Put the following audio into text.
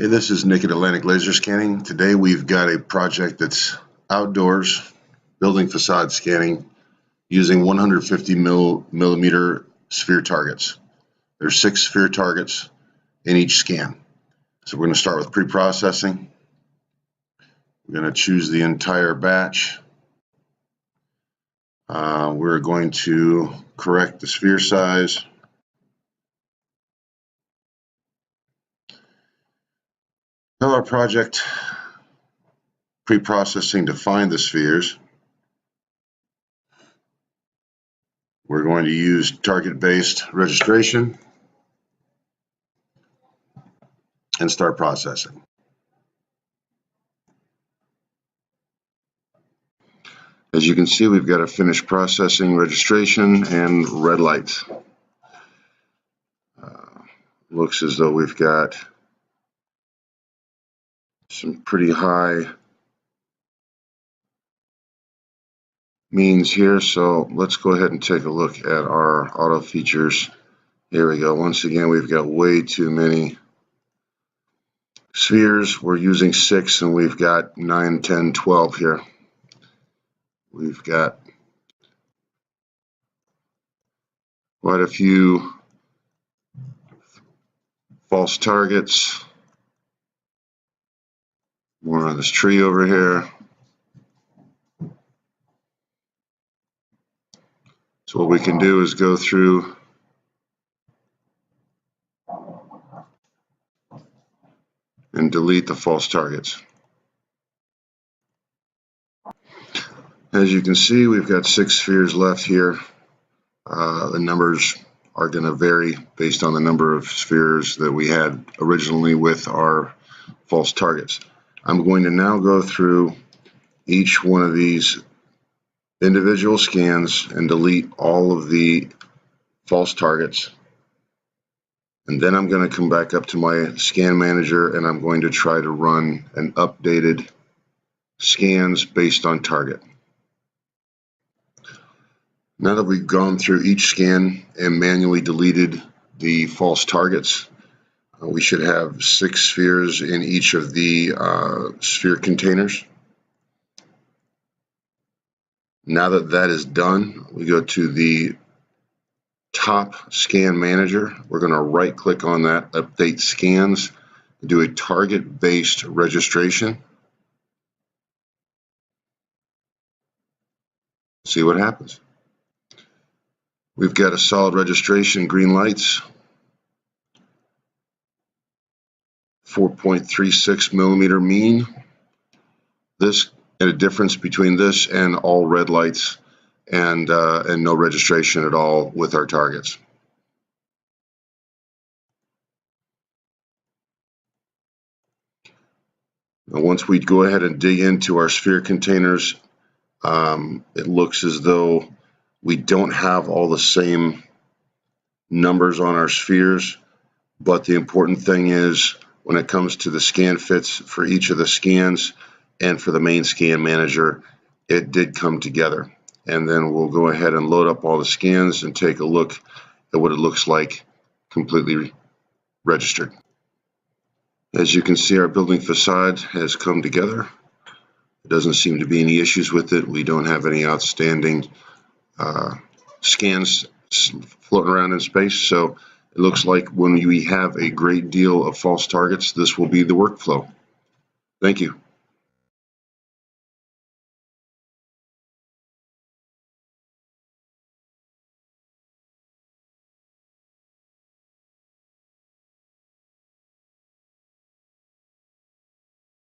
Hey, this is Naked Atlantic Laser Scanning. Today we've got a project that's outdoors, building facade scanning using 150 millimeter sphere targets. There's 6 sphere targets in each scan. So we're going to start with pre-processing. We're going to choose the entire batch. We're going to correct the sphere size. Tell our project pre-processing to find the spheres. We're going to use target-based registration and start processing. As you can see, we've got a finished processing, registration, and red lights. Looks as though we've got some pretty high means here, so let's go ahead and take a look at our auto features. Here we go. Once again, we've got way too many spheres. We're using 6 and we've got 9, 10, 12 here. We've got quite a few false targets. More on this tree over here. So what we can do is go through and delete the false targets. As you can see, we've got 6 spheres left here. The numbers are going to vary based on the number of spheres that we had originally with our false targets. I'm going to now go through each one of these individual scans and delete all of the false targets. And then I'm going to come back up to my scan manager and I'm going to try to run an updated scans based on target. Now that we've gone through each scan and manually deleted the false targets, we should have 6 spheres in each of the sphere containers. Now that that is done, we go to the top scan manager. We're going to right click on that, update scans, do a target based registration. See what happens. We've got a solid registration, green lights, 4.36 millimeter mean. This and a difference between this and all red lights and no registration at all with our targets. Now, once we go ahead and dig into our sphere containers, it looks as though we don't have all the same numbers on our spheres, but the important thing is when it comes to the scan fits for each of the scans and for the main scan manager, it did come together. And then we'll go ahead and load up all the scans and take a look at what it looks like completely registered. As you can see, our building facade has come together. There doesn't seem to be any issues with it. We don't have any outstanding scans floating around in space, so it looks like when we have a great deal of false targets, this will be the workflow. Thank you.